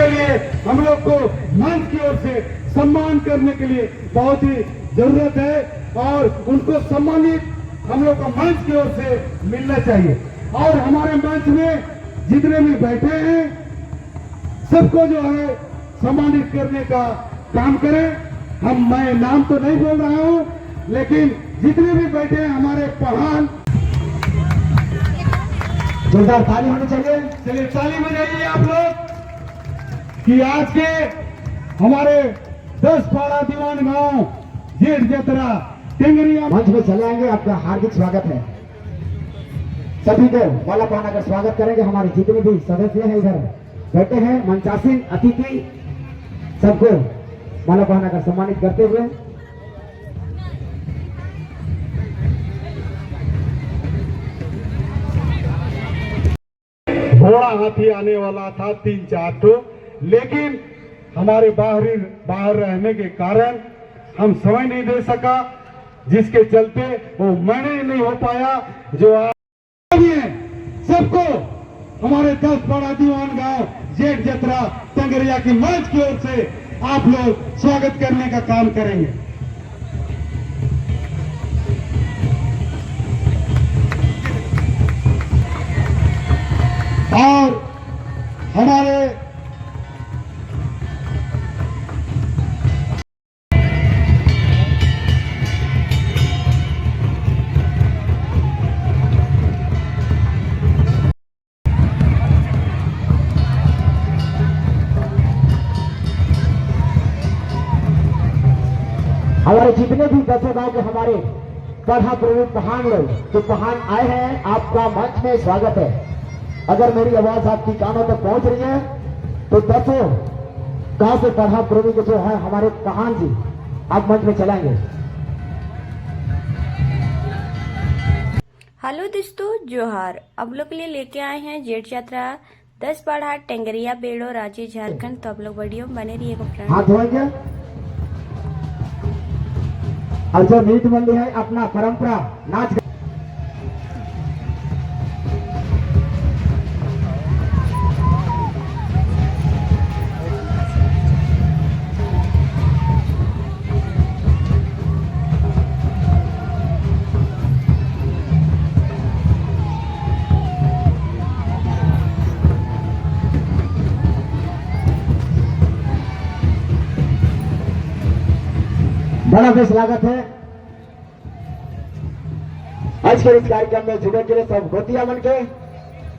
इसके लिए हम लोग को मंच की ओर से सम्मान करने के लिए बहुत ही जरूरत है और उनको सम्मानित हम लोग को मंच की ओर से मिलना चाहिए। और हमारे मंच में जितने भी बैठे हैं सबको जो है सम्मानित करने का काम करें। मैं नाम तो नहीं बोल रहा हूं, लेकिन जितने भी बैठे हैं हमारे पहाड़, जोरदार ताली होनी चाहिए। चलिए ताली बजाइए आप लोग कि आज के हमारे 10 पाड़ा दीवान गांव जेठ जतरा टेंगरिया मंच में चले आएंगे। आपका हार्दिक स्वागत है। सभी को माला पहनाकर स्वागत करेंगे। हमारे जितने भी सदस्य हैं इधर बैठे हैं, मंचासीन अतिथि, सबको माला पहनाकर सम्मानित करते हुए घोड़ा हाथी आने वाला था 3-4 ठो, लेकिन हमारे बाहर रहने के कारण हम समय नहीं दे सका, जिसके चलते वो मैंने नहीं हो पाया। जो आप सबको हमारे 10 पाड़ा दीवान गांव जेठ जतरा टेंगरिया की मंच की ओर से आप लोग स्वागत करने का काम करेंगे। और हमारे जितने भी 10 गांव के हमारे पढ़ा प्रमुख पहाड़ लोग जो पहाड़ आए हैं, आपका मंच में स्वागत है। अगर मेरी आवाज आपकी कानों तक पहुंच रही है तो 10 गांव से पढ़ा प्रमुख जो है हमारे पहाड़ जी, आप मंच में चलाएंगे। हेलो दोस्तों, जोहार। अब लोग के लिए लेके आए हैं जेठ यात्रा 10 पाड़ा टेंगरिया बेड़ो राज्य झारखंड। तो आप लोग वीडियो में बने रहिएगा। हाथ धोएंगे और जो नृत्य मंदिर है अपना परंपरा नाच बड़ा बेश लागत है। आज के इस कार्यक्रम में जुड़े के लिए सब गोतिया मन के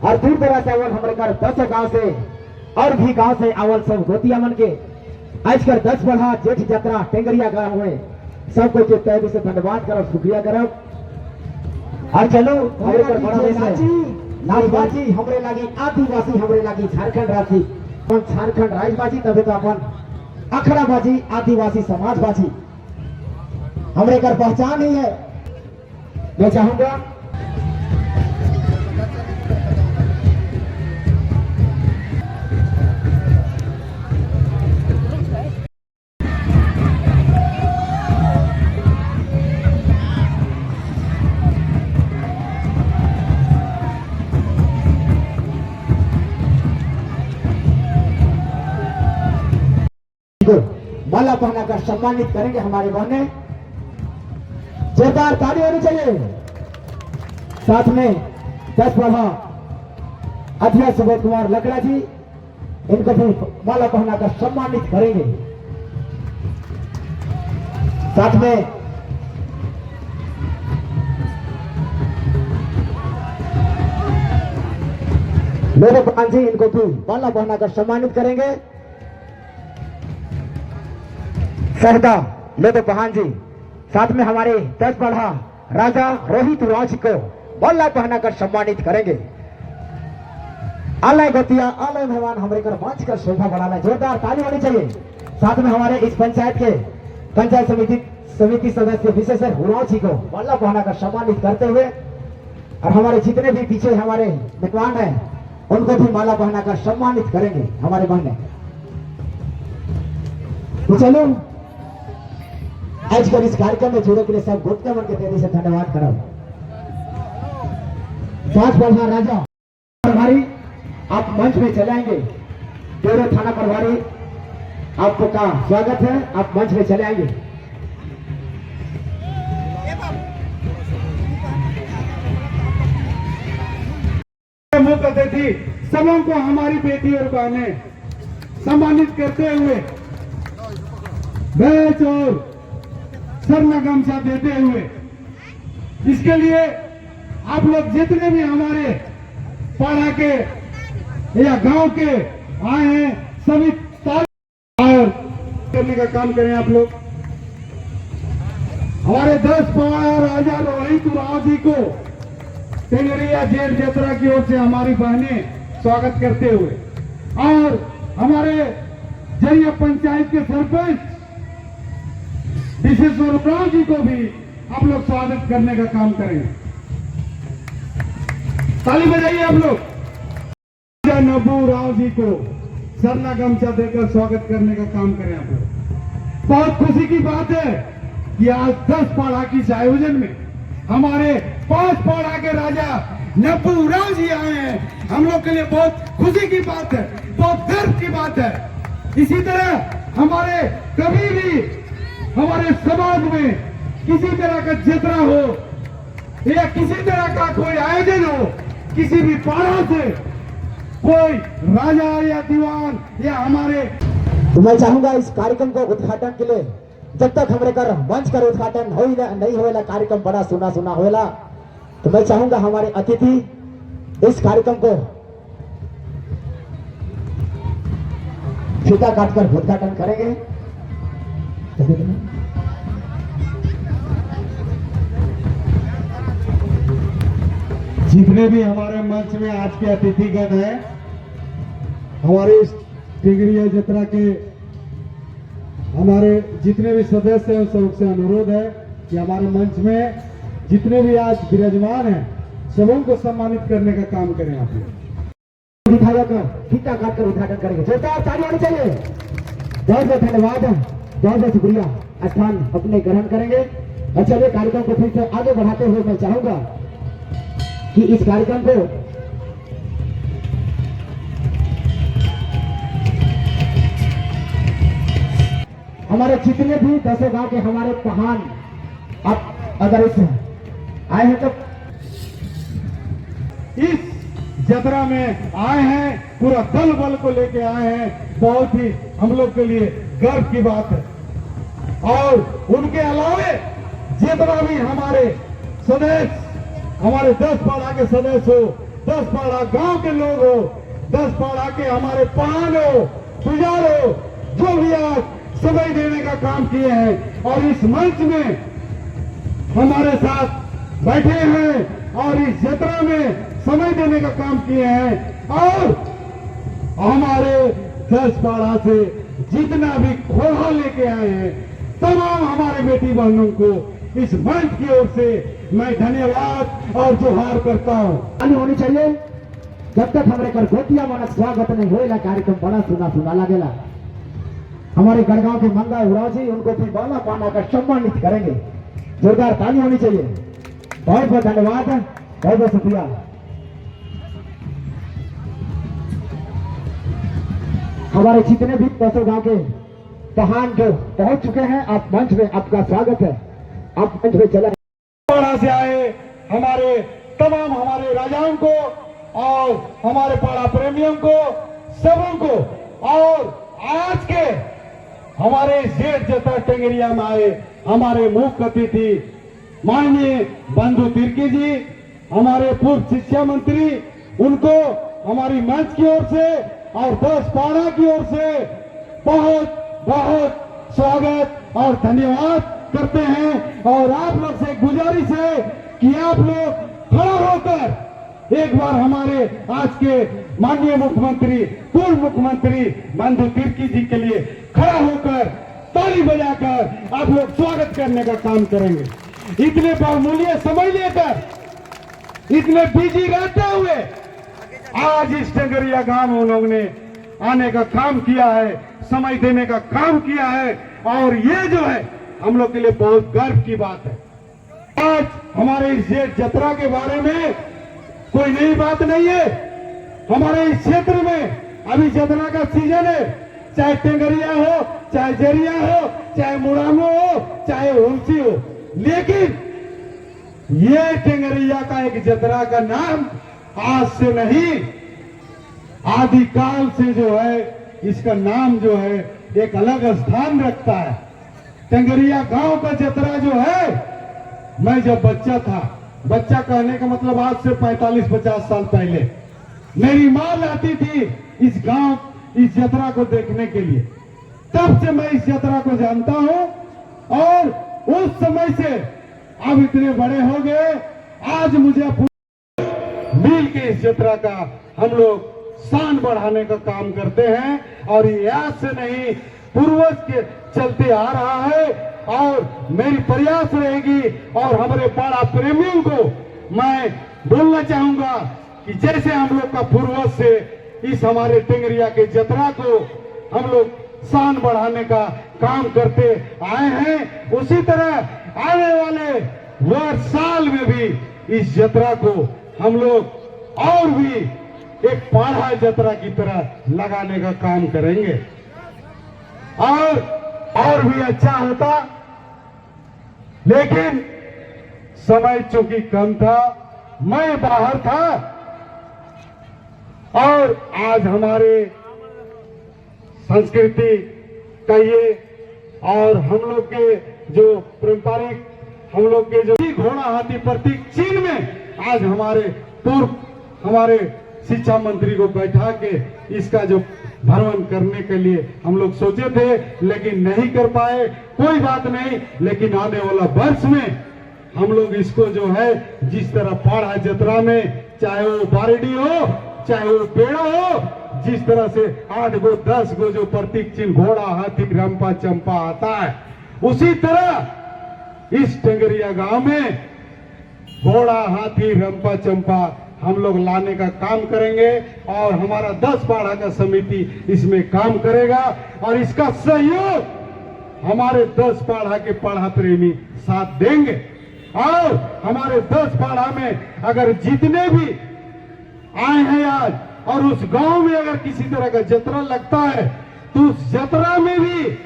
और दूर दराज से अवल हमारे घर 10 गांव से और भी गांव से अवल सब गोतिया मन के आज कर 10 बढ़ा जेठ जतरा टेंगरिया गांव में सबको तय दिल से धन्यवाद करो, शुक्रिया करो। और चलो हमारे घर बड़ा बेश है नाचबाजी हमरे लागी आदिवासी, हमरे लागी झारखंड राजी, झारखंड राजबाजी, तभी तो अपन अखड़ाबाजी आदिवासी समाजबाजी हमरे घर पहचान ही है। मैं चाहूंगा माला पहनाकर सम्मानित करेंगे हमारे बहने। जोरदार ताली होनी चाहिए। साथ में 10 बढ़ा अध्यक्ष सुबोध कुमार लकड़ा जी, इनको भी माला पहनाकर सम्मानित करेंगे। साथ में मेरे पान जी, इनको भी माला पहनाकर सम्मानित करेंगे। सरदा लेदो पहान जी, साथ में हमारे 10 बढ़ा राजा रोहित राज को माला पहनाकर सम्मानित करेंगे। आलय गोतिया आलय मेहमान हमारे कर मंच का शोभा बढ़ाना, जोरदार ताली होनी चाहिए। साथ में हमारे इस पंचायत के पंचायत समिति सदस्य विशेष हुराव जी को माला पहनाकर सम्मानित करते हुए और हमारे जितने भी पीछे हमारे विद्वान हैं उनको भी माला पहनाकर सम्मानित करेंगे हमारे बहने। तो चलो आज कर इस कार्यक्रम में जुड़े के लिए सब गोतिया मन के तेजी से धन्यवाद करो। 5 बढ़ा राजा हमारी आप मंच में चलाएंगे। डेरो थाना प्रभारी आपका स्वागत है। आप मंच में चले आएंगे। मुख्य अतिथि सबों को हमारी बेटी और बहनें सम्मानित करते हुए बैच और सरना गमछा देते हुए, इसके लिए आप लोग जितने भी हमारे पाड़ा के या गांव के आए हैं सभी और करने का काम करें। आप लोग हमारे 10 पाड़ा राजा रोहित राव जी को टेंगरिया जेठ यात्रा की ओर से हमारी बहनें स्वागत करते हुए और हमारे जरिया पंचायत के सरपंच विशेश्वर राव जी को भी आप लोग स्वागत करने का काम करेंगे। ताली बजाइए आप लोग। नबू राव जी को सरना गमछा देकर स्वागत करने का काम करें आप लोग। बहुत खुशी की बात है कि आज 10 पाड़ा की इस आयोजन में हमारे 5 पाड़ा के राजा नब्बू राव जी आए हैं। हम लोग के लिए बहुत खुशी की बात है, बहुत गर्व की बात है। इसी तरह हमारे कभी भी हमारे समाज में किसी तरह का जतरा हो या किसी तरह का कोई आयोजन हो, किसी भी पाड़ा से कोई राजा या दीवान या हमारे, तो मैं चाहूंगा इस कार्यक्रम को उद्घाटन के लिए जब तक हमारे कर मंच कर उद्घाटन हो नहीं होएला, कार्यक्रम बड़ा सुना सुना होएला, तो मैं चाहूंगा हमारे अतिथि इस कार्यक्रम को फीता काटकर उद्घाटन करेंगे। जितने भी हमारे मंच में आज के अतिथिगण हैं, हमारे इस टिगरिया जतरा के हमारे जितने भी सदस्य हैं सबसे अनुरोध है कि हमारे मंच में जितने भी आज विराजमान हैं सबों को सम्मानित करने का काम करें। आप लोग विधायक फीता काटकर उद्घाटन करेंगे। जोरदार ताली होनी चाहिए। बहुत बहुत धन्यवाद, बहुत बहुत शुक्रिया। स्थान अपने ग्रहण करेंगे और चलिए कार्यक्रम को फिर से आगे बढ़ाते हुए मैं चाहूंगा कि इस कार्यक्रम को हमारे जितने भी 10 गांव के हमारे महान आप अगर इस आए हैं तो इस जतरा में आए हैं, पूरा दल बल को लेके आए हैं। बहुत ही हम लोग के लिए गर्व की बात है। और उनके अलावे जितना भी हमारे सदस्य, हमारे 10 पाड़ा के सदस्य हो, 10 पाड़ा गांव के लोग हो, 10 पाड़ा के हमारे पान हो, पुजार हो, जो भी आज समय देने का काम किए हैं और इस मंच में हमारे साथ बैठे हैं और इस यात्रा में समय देने का काम किए हैं और हमारे 10 पाड़ा से जितना भी खोहा लेके आए हैं तमाम हमारे बेटी बहनों को इस मंच की ओर से मैं धन्यवाद और जोहार करता हूँ। ताली होनी चाहिए। जब तक हमारे कर गोतिया मानक स्वागत नहीं होएला, कार्यक्रम बड़ा सुना सुना लगेला। हमारे गढ़गांव के मंगा उराव जी उनको भी बाला पाना का सम्मानित करेंगे। जोरदार ताली होनी चाहिए। बहुत बहुत धन्यवाद, बहुत बहुत शुक्रिया। हमारे जितने भी 10 गांव के महान जो पहुंच चुके हैं, आप मंच में आपका स्वागत है। आप मंच में चला पाड़ा से आए हमारे तमाम हमारे राजाओं को और हमारे पाड़ा प्रेमियों को, सबों को, और आज के हमारे जेठ जतरा टेंगरिया में आए हमारे मुख्य अतिथि माननीय बंधु तिर्की जी, हमारे पूर्व शिक्षा मंत्री, उनको हमारी मंच की ओर से और 10 पाड़ा की ओर से बहुत बहुत स्वागत और धन्यवाद करते हैं। और आप लोग से गुजारिश है कि आप लोग खड़ा होकर एक बार हमारे आज के माननीय मुख्यमंत्री, पूर्व मुख्यमंत्री बंधु तिर्की जी के लिए खड़ा होकर ताली बजाकर आप लोग स्वागत करने का काम करेंगे। इतने बहुमूल्य समय लेकर, इतने बिजी रहते हुए आज इस टेंगरिया गांव में उन लोगों ने आने का काम किया है, समय देने का काम किया है और ये जो है हम लोग के लिए बहुत गर्व की बात है। आज हमारे इस जेठ जतरा के बारे में कोई नई बात नहीं है। हमारे इस क्षेत्र में अभी जतरा का सीजन है, चाहे टेंगरिया हो, चाहे जरिया हो, चाहे मुरामो हो, चाहे हुलसी हो, लेकिन ये टेंगरिया का एक जतरा का नाम आज से नहीं, आदिकाल से जो है इसका नाम जो है एक अलग स्थान रखता है। टेंगरिया गांव का जतरा जो है, मैं जब बच्चा था, बच्चा कहने का मतलब आज से 45-50 साल पहले, मेरी मां लाती थी इस गांव, इस जतरा को देखने के लिए। तब से मैं इस जतरा को जानता हूं और उस समय से अब इतने बड़े हो गए, आज मुझे मिल के इस जतरा का हम लोग शान बढ़ाने का काम करते हैं। और ये आज से नहीं, पूर्वज के चलते आ रहा है और मेरी प्रयास रहेगी। और हमारे पाड़ा प्रेमियों को मैं बोलना चाहूंगा कि जैसे हम लोग का पूर्वज से इस हमारे टेंगरिया के जतरा को हम लोग शान बढ़ाने का काम करते आए हैं, उसी तरह आने वाले वर्ष साल में भी इस जतरा को हम लोग और भी एक पाढ़ा जतरा की तरह लगाने का काम करेंगे। और भी अच्छा होता, लेकिन समय चूंकि कम था, मैं बाहर था और आज हमारे संस्कृति का ये और हम लोग के जो पारंपरिक हम लोग के जो घोड़ा हाथी प्रतीक चिन्ह में आज हमारे शिक्षा मंत्री को बैठा के इसका जो भ्रमण करने के लिए हम लोग सोचे थे, लेकिन नहीं कर पाए। कोई बात नहीं, लेकिन आने वाला वर्ष में हम लोग इसको जो है जिस तरह पाढ़ा जतरा में, चाहे वो बारिडी हो, चाहे वो पेड़ा हो, जिस तरह से 8 गो 10 गो जो प्रतीक चिन्ह घोड़ा हाथी रंपा चंपा आता है, उसी तरह इस टेंगरिया गांव में घोड़ा हाथी रंपा चंपा हम लोग लाने का काम करेंगे। और हमारा 10 पाढ़ा का समिति इसमें काम करेगा और इसका सहयोग हमारे 10 पाढ़ा के पाढ़ा प्रेमी साथ देंगे। और हमारे 10 पाढ़ा में अगर जितने भी आए हैं आज, और उस गांव में अगर किसी तरह का जतरा लगता है, तो उस जतरा में भी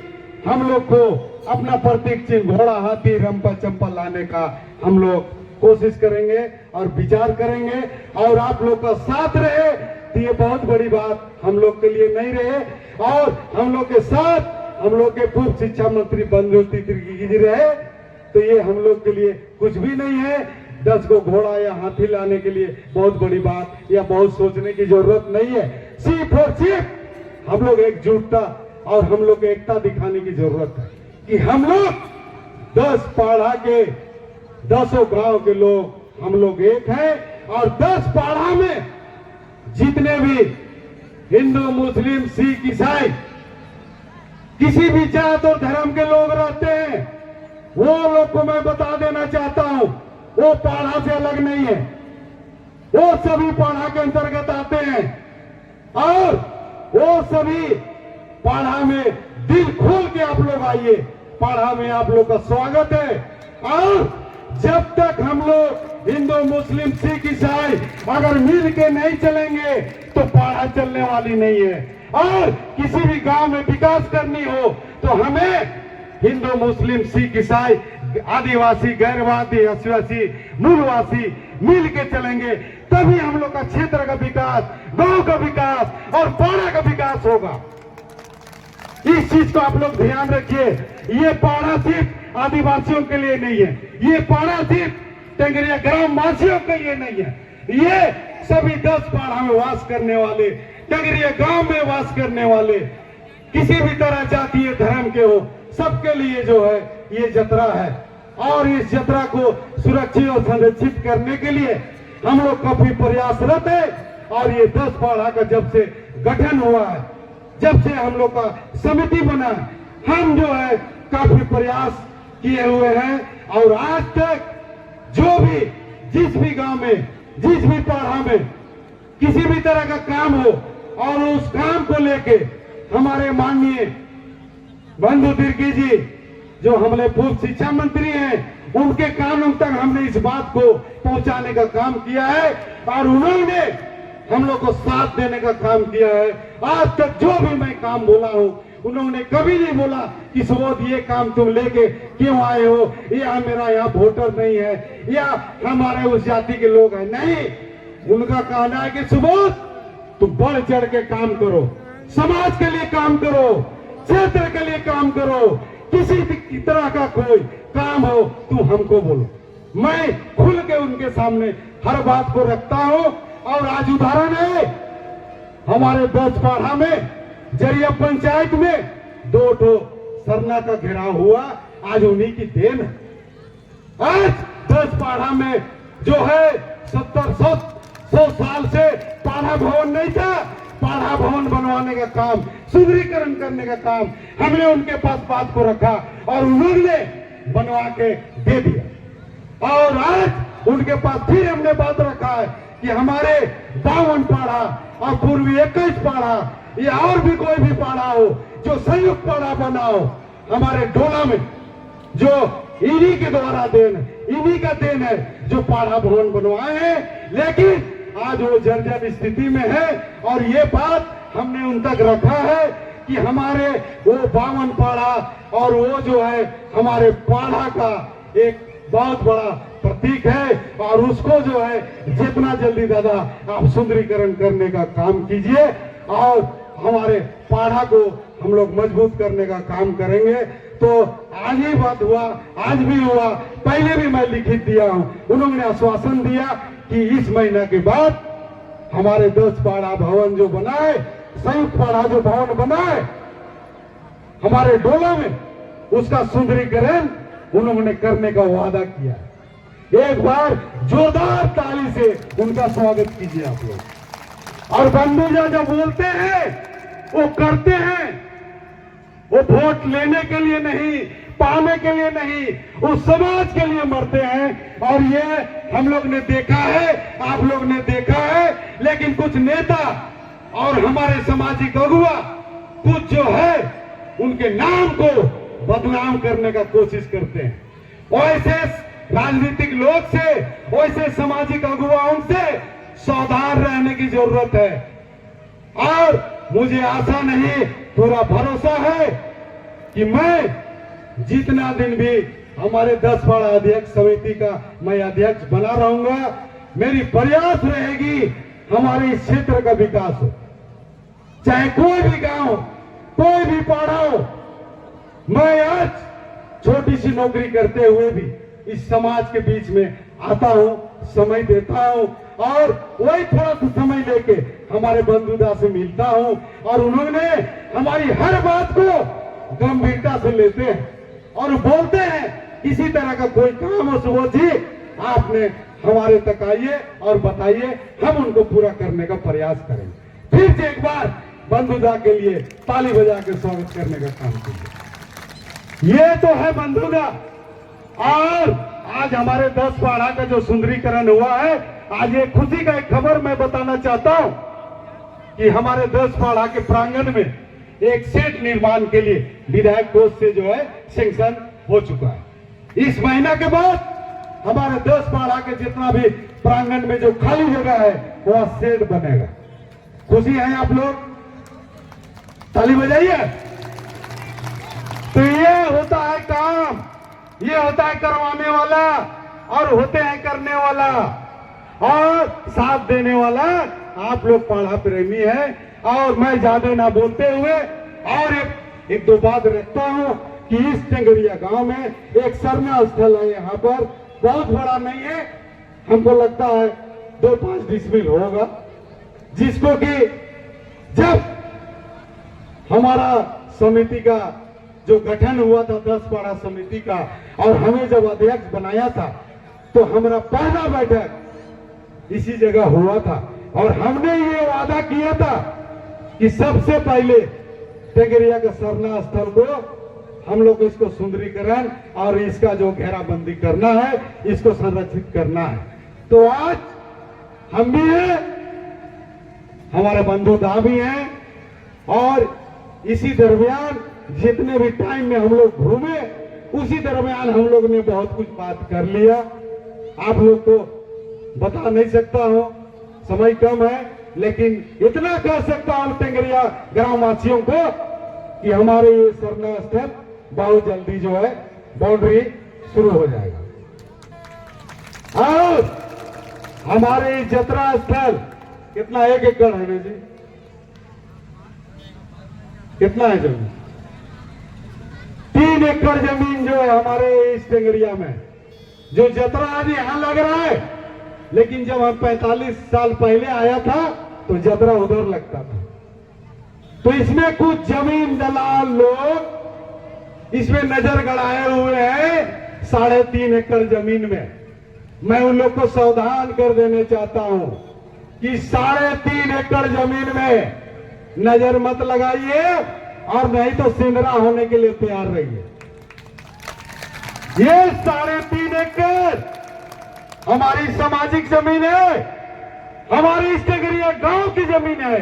हम लोग को अपना प्रतीक चिन्ह घोड़ा हाथी रंपा चंपा लाने का हम लोग कोशिश करेंगे और विचार करेंगे। और आप लोग का साथ रहे तो ये बहुत बड़ी बात हम लोग के लिए नहीं रहे। और हम लोग के साथ हम लोग के पूर्व शिक्षा मंत्री बंधु तिर्की जी रहे, तो ये हम लोग के लिए कुछ भी नहीं है। 10 को घोड़ा या हाथी लाने के लिए बहुत बड़ी बात या बहुत सोचने की जरूरत नहीं है। सिर्फ और सिर्फ हम लोग एकजुटता और हम लोग एकता दिखाने की जरूरत है कि हम लोग 10 पाढ़ा के 10 गांव के लोग हम लोग एक हैं। और 10 पाढ़ा में जितने भी हिंदू मुस्लिम सिख ईसाई किसी भी जात और धर्म के लोग रहते हैं, वो लोग को मैं बता देना चाहता हूं, वो पाढ़ा से अलग नहीं है, वो सभी पाढ़ा के अंतर्गत आते हैं। और वो सभी पाढ़ा में दिल खोल के आप लोग आइए, पाढ़ा में आप लोग का स्वागत है। और जब तक हम लोग हिंदू मुस्लिम सिख ईसाई अगर मिल के नहीं चलेंगे तो पाढ़ा चलने वाली नहीं है। और किसी भी गांव में विकास करनी हो तो हमें हिंदू मुस्लिम सिख ईसाई आदिवासी गैरवासी आदिवासी मूलवासी मिल के चलेंगे, तभी हम लोग का क्षेत्र का विकास, गांव का विकास और पाढ़ा का विकास होगा। इस चीज को आप लोग ध्यान रखिए। ये पाढ़ा सिर्फ आदिवासियों के लिए नहीं है, ये पाढ़ा सिर्फ टेंगरिया ग्राम वासियों के लिए नहीं है, ये सभी 10 पाढ़ा में वास करने वाले, टेंगरिया गांव में वास करने वाले, किसी भी तरह जातीय धर्म के हो, सबके लिए जो है ये जतरा है। और इस जतरा को सुरक्षित और संरक्षित करने के लिए हम लोग काफी प्रयासरत है। और ये 10 पाढ़ा का जब से गठन हुआ है, जब से हम लोग का समिति बना है, हम जो है काफी प्रयास किए हुए हैं। और आज तक जो भी जिस भी गांव में, जिस भी पाढ़ा में किसी भी तरह का काम हो और उस काम को लेके हमारे माननीय बंधु तिर्की जी जो हमारे पूर्व शिक्षा मंत्री हैं, उनके कानों तक हमने इस बात को पहुंचाने का काम किया है और उन्होंने हम लोग को साथ देने का काम किया है। आज तक जो भी मैं काम बोला हूँ उन्होंने कभी नहीं बोला कि सुबोध ये काम तुम लेके क्यों आए हो, या मेरा यहाँ वोटर नहीं है, या हमारे उस जाति के लोग हैं। नहीं, उनका कहना है कि सुबोध तुम बढ़ चढ़ के काम करो, समाज के लिए काम करो, क्षेत्र के लिए काम करो, किसी भी तरह का कोई काम हो तुम हमको बोलो। मैं खुल के उनके सामने हर बात को रखता हूँ। और आज उदाहरण है हमारे 10 पाढ़ा में जरिया पंचायत में 2 सरना का घेराव हुआ, आज उन्हीं की देन है। आज 10 पाढ़ा में जो है 70-100 साल से पाढ़ा भवन नहीं था, पाढ़ा भवन बनवाने का काम, सुदृढ़ीकरण करने का काम हमने उनके पास बात को रखा और उन्होंने बनवा के दे दिया। और आज उनके पास फिर हमने बात रखा है कि हमारे 52 पाढ़ा और पूर्वी 21 पाढ़ा या और भी कोई भी पाढ़ा हो जो संयुक्त पाढ़ा बनाओ हमारे डोला में, जो इन्हीं के द्वारा देन, इन्हीं का देन है जो पाढ़ा भवन बनवाए हैं। लेकिन आज वो जर्जर स्थिति में है और ये बात हमने उन तक रखा है कि हमारे वो 52 पाढ़ा और वो जो है हमारे पाढ़ा का एक बहुत बड़ा प्रतीक है और उसको जो है जितना जल्दी दादा आप सुंदरीकरण करने का काम कीजिए और हमारे पाढ़ा को हम लोग मजबूत करने का काम करेंगे। तो आज ही बात हुआ, आज भी हुआ, पहले भी मैं लिखित दिया हूं, उन्होंने आश्वासन दिया कि इस महीना के बाद हमारे 10 पाढ़ा भवन जो बनाए, संयुक्त पाढ़ा जो भवन बनाए हमारे डोला में, उसका सुंदरीकरण उन्होंने करने का वादा किया। एक बार जोरदार ताली से उनका स्वागत कीजिए आप लोग। और बंधुजा जब बोलते हैं वो करते हैं, वो वोट लेने के लिए नहीं, पाने के लिए नहीं, उस समाज के लिए मरते हैं। और ये हम लोग ने देखा है, आप लोग ने देखा है। लेकिन कुछ नेता और हमारे सामाजिक अगुवा कुछ जो है उनके नाम को बदनाम करने का कोशिश करते हैं। वैसे राजनीतिक लोग से, वैसे सामाजिक अगुवाओं से सावधान रहने की जरूरत है। और मुझे आशा नहीं, पूरा भरोसा है कि मैं जितना दिन भी हमारे 10 पाढ़ा अध्यक्ष समिति का मैं अध्यक्ष बना रहूंगा, मेरी प्रयास रहेगी हमारे इस क्षेत्र का विकास हो, चाहे कोई भी गांव, कोई भी पाढ़ा हो। मैं आज छोटी सी नौकरी करते हुए भी इस समाज के बीच में आता हूं, समय देता हूं और वही थोड़ा सा समय लेके हमारे बंधुदा से मिलता हूं और उन्होंने हमारी हर बात को गंभीरता से लेते हैं और बोलते हैं किसी तरह का कोई काम हो सुबोध जी आपने हमारे तक आइए और बताइए, हम उनको पूरा करने का प्रयास करेंगे। फिर से एक बार बंधुदा के लिए ताली बजा के स्वागत करने का काम कीजिए। ये तो है बंधुदा। और आज हमारे 10 पाढ़ा का जो सुंदरीकरण हुआ है, आज ये खुशी का एक खबर मैं बताना चाहता हूं कि हमारे 10 पाढ़ा के प्रांगण में एक सेट निर्माण के लिए विधायक कोष से जो है सैंक्शन हो चुका है। इस महीना के बाद हमारे 10 पाढ़ा के जितना भी प्रांगण में जो खाली जगह है वह सेट बनेगा। खुशी है आप लोग, ताली बजाइए। तो ये होता है काम, ये होता है करवाने वाला और होते हैं करने वाला और साथ देने वाला। आप लोग पाढ़ा प्रेमी हैं और मैं ज्यादा ना बोलते हुए और एक दो बात रखता हूं कि इस टेंगरिया गांव में एक सरना स्थल है, यहाँ पर बहुत बड़ा नहीं है, हमको लगता है 2-5 डिसमिल होगा, जिसको कि जब हमारा समिति का जो गठन हुआ था 10 पाढ़ा समिति का और हमें जब अध्यक्ष बनाया था तो हमारा पहला बैठक इसी जगह हुआ था और हमने ये वादा किया था कि सबसे पहले टेंगरिया के सरना स्थल को हम लोग इसको सुंदरीकरण और इसका जो घेराबंदी करना है, इसको संरक्षित करना है। तो आज हम भी हैं, हमारे बंधुदा भी हैं और इसी दरमियान जितने भी टाइम में हम लोग घूमे उसी दरमियान हम लोग ने बहुत कुछ बात कर लिया। आप लोग को बता नहीं सकता हूं, समय कम है, लेकिन इतना कह सकता हूं टेंगरिया ग्रामवासियों को कि हमारे ये सरना स्थल बहुत जल्दी जो है बाउंड्री शुरू हो जाएगा। और हमारे जतरा स्थल कितना 1 एकड़ है ना जी? कितना है जमीन? 3 एकड़ जमीन जो है हमारे इस टेंगरिया में, जो जतरा आज यहां लग रहा है, लेकिन जब हम 45 साल पहले आया था तो जतरा उधर लगता था। तो इसमें कुछ जमीन दलाल लोग इसमें नजर गड़ाए हुए हैं 3.5 एकड़ जमीन में। मैं उन लोग को सावधान कर देना चाहता हूं कि 3.5 एकड़ जमीन में नजर मत लगाइए, और नहीं तो सिंदरा होने के लिए तैयार रहिए। ये 3.5 एकड़ हमारी सामाजिक जमीन है, हमारी इस टेंगरिया गांव की जमीन है,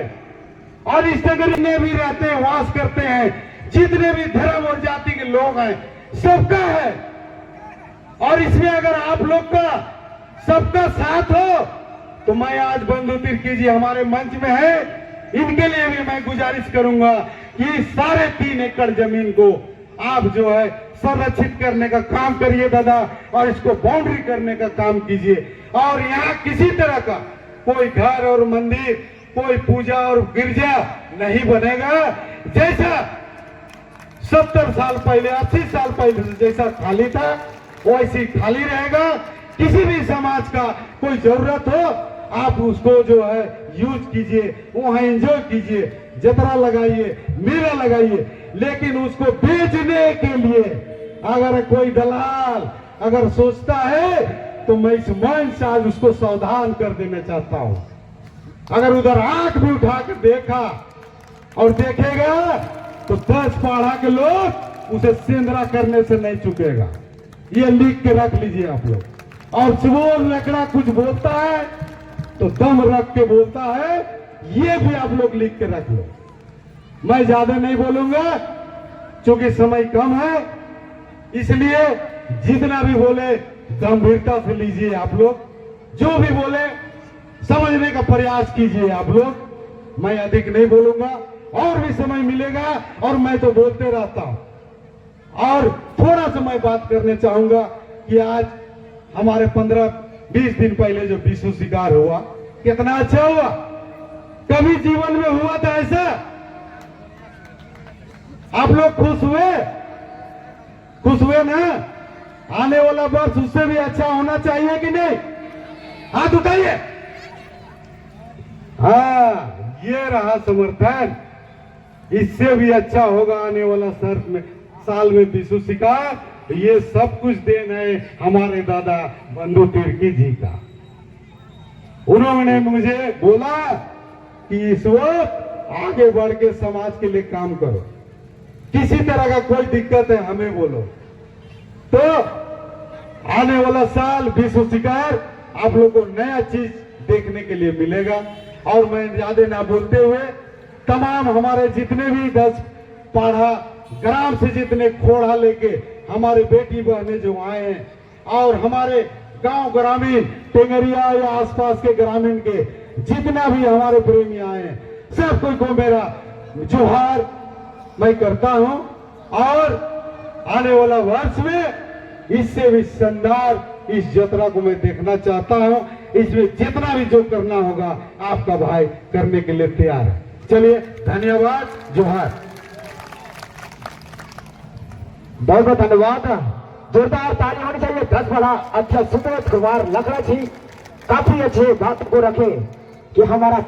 और इस टेंगरिया में भी रहते हैं, वास करते हैं, जितने भी धर्म और जाति के लोग हैं सबका है। और इसमें अगर आप लोग का सबका साथ हो तो मैं आज बंधु तिर्की जी हमारे मंच में है, इनके लिए भी मैं गुजारिश करूंगा कि 3.5 एकड़ जमीन को आप जो है संरक्षित करने का काम करिए दादा, और इसको बाउंड्री करने का काम कीजिए। और यहाँ किसी तरह का कोई घर और मंदिर, कोई पूजा और गिरजा नहीं बनेगा। जैसा 70 साल पहले, 80 साल पहले जैसा खाली था वैसे खाली रहेगा। किसी भी समाज का कोई जरूरत हो आप उसको जो है यूज कीजिए, वहां एंजॉय कीजिए, जतरा लगाइए, मेला लगाइए, लेकिन उसको बेचने के लिए अगर कोई दलाल अगर सोचता है तो मैं इस मंच से आज उसको सावधान कर देना चाहता हूं। अगर उधर आंख भी उठा कर देखा और देखेगा तो 10 पाढ़ा के लोग उसे सेंधरा करने से नहीं चुकेगा। ये लिख के रख लीजिए आप लोग। और सुबह लकड़ा कुछ बोलता है तो दम रख के बोलता है, ये भी आप लोग लिख के रख लो। मैं ज्यादा नहीं बोलूंगा क्योंकि समय कम है, इसलिए जितना भी बोले गंभीरता से लीजिए आप लोग, जो भी बोले समझने का प्रयास कीजिए आप लोग। मैं अधिक नहीं बोलूंगा, और भी समय मिलेगा, और मैं तो बोलते रहता हूं। और थोड़ा सा मैं बात करने चाहूंगा कि आज हमारे 15-20 दिन पहले जो विश्व शिकार हुआ, कितना अच्छा हुआ। कभी जीवन में हुआ था ऐसा? आप लोग खुश हुए? खुश हुए ना? आने वाला वर्ष उससे भी अच्छा होना चाहिए कि नहीं? हाथ उठाइए। हाँ, ये रहा समर्थन। इससे भी अच्छा होगा आने वाला साल में विश्व शिकार। ये सब कुछ देन है हमारे दादा बंधु तिर्की जी का। उन्होंने मुझे बोला कि इस वक्त आगे बढ़ के समाज के लिए काम करो, किसी तरह का कोई दिक्कत है हमें बोलो। तो आने वाला साल विश्व शिकार आप लोगों को नया चीज देखने के लिए मिलेगा। और मैं ज्यादा ना बोलते हुए तमाम हमारे जितने भी 10 पाढ़ा ग्राम से जितने खोड़ा लेके हमारे बेटी बहने जो आए हैं, और हमारे गांव ग्रामीण टेंगरिया या आसपास के ग्रामीण के जितना भी हमारे प्रेमी आए हैं, सब कोई को मेरा जोहार मैं करता हूं। और आने वाला वर्ष में इससे भी शानदार इस यात्रा को मैं देखना चाहता हूं। इसमें जितना भी जो करना होगा आपका भाई करने के लिए तैयार है। चलिए, धन्यवाद, जोहार। बहुत बहुत धन्यवाद। जोरदार ताली होनी चाहिए। 10 बड़ा अच्छा सुबोध कुमार लखड़ा जी काफी अच्छे बात को रखे कि हमारा